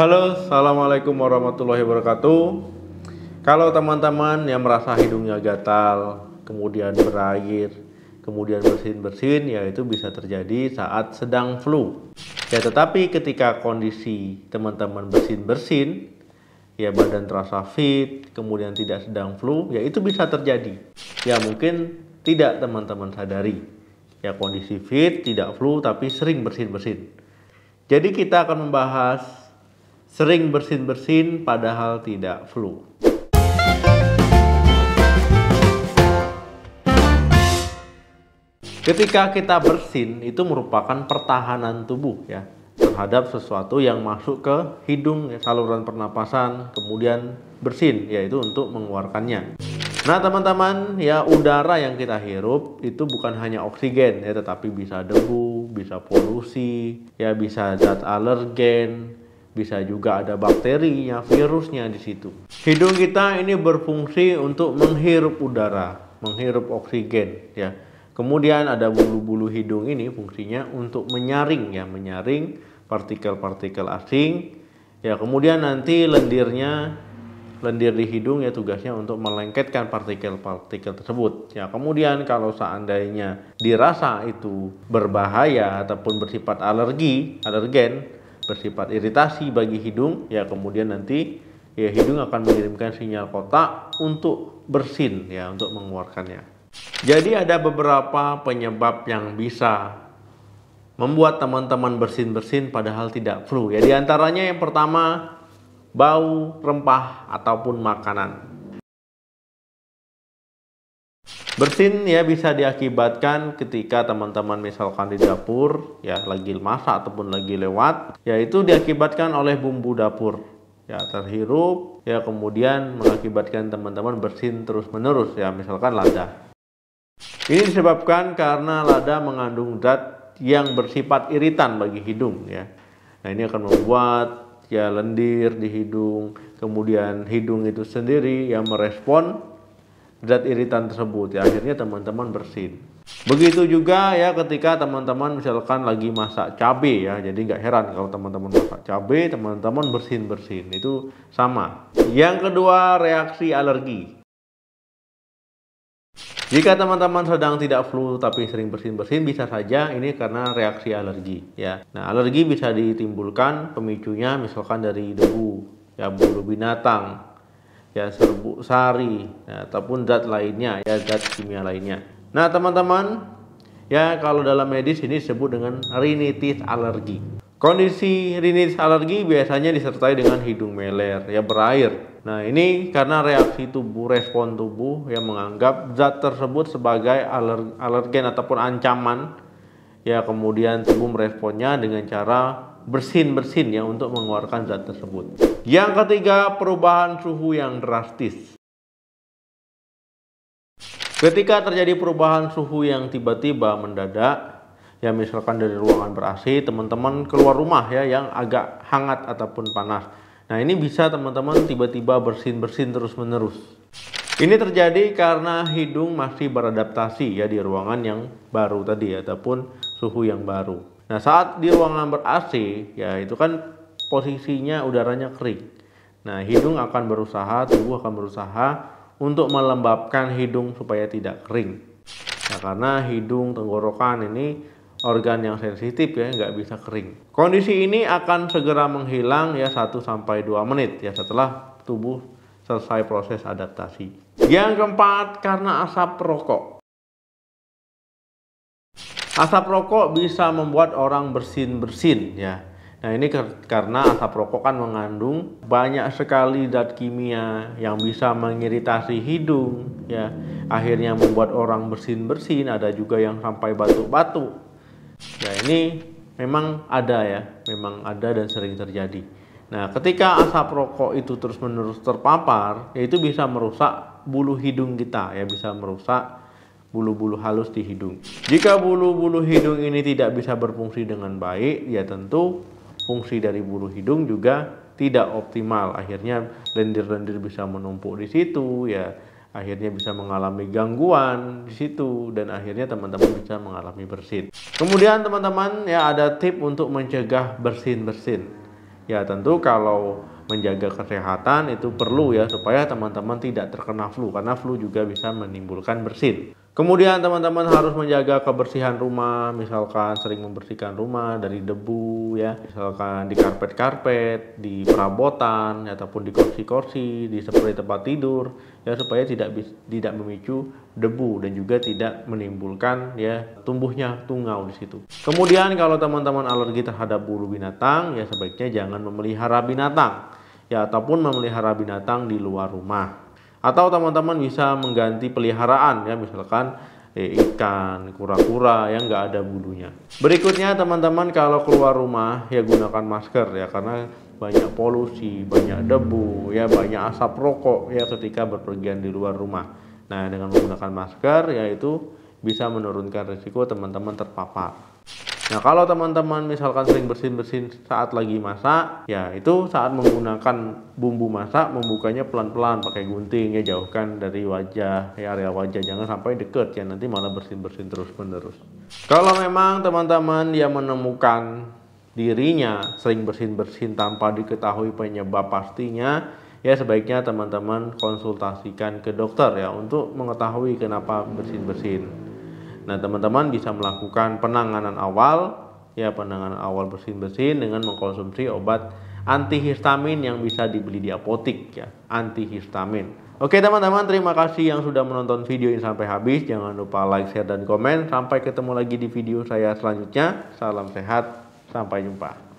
Halo, assalamualaikum warahmatullahi wabarakatuh. Kalau teman-teman yang merasa hidungnya gatal, kemudian berair, kemudian bersin-bersin, ya itu bisa terjadi saat sedang flu. Ya, tetapi ketika kondisi teman-teman bersin-bersin, ya badan terasa fit, kemudian tidak sedang flu, ya itu bisa terjadi. Ya mungkin tidak teman-teman sadari. Ya kondisi fit, tidak flu, tapi sering bersin-bersin. Jadi kita akan membahas sering bersin-bersin padahal tidak flu. Ketika kita bersin itu merupakan pertahanan tubuh ya terhadap sesuatu yang masuk ke hidung, ya, saluran pernapasan, kemudian bersin, yaitu untuk mengeluarkannya. Nah teman-teman, ya udara yang kita hirup itu bukan hanya oksigen ya, tetapi bisa debu, bisa polusi, ya bisa zat alergen, bisa juga ada bakterinya, virusnya di situ. Hidung kita ini berfungsi untuk menghirup udara, menghirup oksigen ya. Kemudian ada bulu-bulu hidung ini fungsinya untuk menyaring ya, menyaring partikel-partikel asing. Ya, kemudian nanti lendir di hidung ya tugasnya untuk melengketkan partikel-partikel tersebut. Ya, kemudian kalau seandainya dirasa itu berbahaya ataupun bersifat alergen, bersifat iritasi bagi hidung, ya kemudian nanti ya hidung akan mengirimkan sinyal kotak untuk bersin ya, untuk mengeluarkannya. Jadi ada beberapa penyebab yang bisa membuat teman-teman bersin-bersin padahal tidak flu. Ya, di antaranya yang pertama, bau rempah ataupun makanan. Bersin ya bisa diakibatkan ketika teman-teman misalkan di dapur ya lagi masak ataupun lagi lewat, yaitu diakibatkan oleh bumbu dapur ya terhirup ya, kemudian mengakibatkan teman-teman bersin terus-menerus ya, misalkan lada. Ini disebabkan karena lada mengandung zat yang bersifat iritan bagi hidung ya. Nah, ini akan membuat ya lendir di hidung, kemudian hidung itu sendiri yang merespon zat iritan tersebut ya, akhirnya teman-teman bersin. Begitu juga ya ketika teman-teman misalkan lagi masak cabai ya, jadi nggak heran kalau teman-teman masak cabai, teman-teman bersin-bersin, itu sama. Yang kedua, reaksi alergi. Jika teman-teman sedang tidak flu tapi sering bersin-bersin, bisa saja ini karena reaksi alergi ya. Nah, alergi bisa ditimbulkan pemicunya misalkan dari debu, ya bulu binatang, ya serbuk sari, ya, ataupun zat lainnya ya, zat kimia lainnya. Nah, teman-teman, ya kalau dalam medis ini disebut dengan rinitis alergi. Kondisi rinitis alergi biasanya disertai dengan hidung meler, ya berair. Nah, ini karena reaksi tubuh, respon tubuh yang menganggap zat tersebut sebagai alergen ataupun ancaman. Ya, kemudian tubuh meresponnya dengan cara bersin-bersin ya untuk mengeluarkan zat tersebut. Yang ketiga, perubahan suhu yang drastis. Ketika terjadi perubahan suhu yang tiba-tiba mendadak, ya misalkan dari ruangan ber-AC, teman-teman keluar rumah ya yang agak hangat ataupun panas. Nah, ini bisa teman-teman tiba-tiba bersin-bersin terus-menerus. Ini terjadi karena hidung masih beradaptasi ya di ruangan yang baru tadi ya, ataupun suhu yang baru. Nah, saat di ruangan ber-AC ya itu kan posisinya udaranya kering. Nah, tubuh akan berusaha untuk melembabkan hidung supaya tidak kering. Nah, karena hidung, tenggorokan ini organ yang sensitif ya, nggak bisa kering. Kondisi ini akan segera menghilang ya 1-2 menit ya setelah tubuh selesai proses adaptasi. Yang keempat, karena asap rokok. Asap rokok bisa membuat orang bersin-bersin ya. Nah, ini karena asap rokok kan mengandung banyak sekali zat kimia yang bisa mengiritasi hidung ya. Akhirnya membuat orang bersin-bersin, ada juga yang sampai batuk-batuk. Ya, ini memang ada dan sering terjadi. Nah, ketika asap rokok itu terus-menerus terpapar, ya itu bisa merusak bulu hidung kita ya, bisa merusak bulu-bulu halus di hidung. Jika bulu-bulu hidung ini tidak bisa berfungsi dengan baik, ya tentu fungsi dari bulu hidung juga tidak optimal. Akhirnya lendir-lendir bisa menumpuk di situ ya. Akhirnya bisa mengalami gangguan di situ dan akhirnya teman-teman bisa mengalami bersin. Kemudian teman-teman ya ada tip untuk mencegah bersin-bersin. Ya tentu kalau menjaga kesehatan itu perlu ya supaya teman-teman tidak terkena flu, karena flu juga bisa menimbulkan bersin. Kemudian teman-teman harus menjaga kebersihan rumah, misalkan sering membersihkan rumah dari debu ya, misalkan di karpet-karpet, di perabotan, ataupun di kursi-kursi, di spray tempat tidur ya, supaya tidak memicu debu dan juga tidak menimbulkan ya tumbuhnya tungau di situ. Kemudian kalau teman-teman alergi terhadap bulu binatang ya sebaiknya jangan memelihara binatang ya, ataupun memelihara binatang di luar rumah. Atau teman-teman bisa mengganti peliharaan ya, misalkan ikan, kura-kura yang nggak ada bulunya. Berikutnya teman-teman kalau keluar rumah ya gunakan masker ya, karena banyak polusi, banyak debu ya, banyak asap rokok ya ketika berpergian di luar rumah. Nah dengan menggunakan masker ya itu bisa menurunkan risiko teman-teman terpapar. Nah kalau teman-teman misalkan sering bersin-bersin saat lagi masak, ya itu saat menggunakan bumbu masak membukanya pelan-pelan pakai gunting ya, jauhkan dari wajah ya, area wajah, jangan sampai deket ya, nanti malah bersin-bersin terus-menerus. Kalau memang teman-teman yang menemukan dirinya sering bersin-bersin tanpa diketahui penyebab pastinya, ya sebaiknya teman-teman konsultasikan ke dokter ya untuk mengetahui kenapa bersin-bersin. Nah teman-teman bisa melakukan penanganan awal ya, penanganan awal bersin-bersin dengan mengkonsumsi obat antihistamin yang bisa dibeli di apotik ya, antihistamin. Oke teman-teman, terima kasih yang sudah menonton video ini sampai habis. Jangan lupa like, share, dan komen. Sampai ketemu lagi di video saya selanjutnya. Salam sehat, sampai jumpa.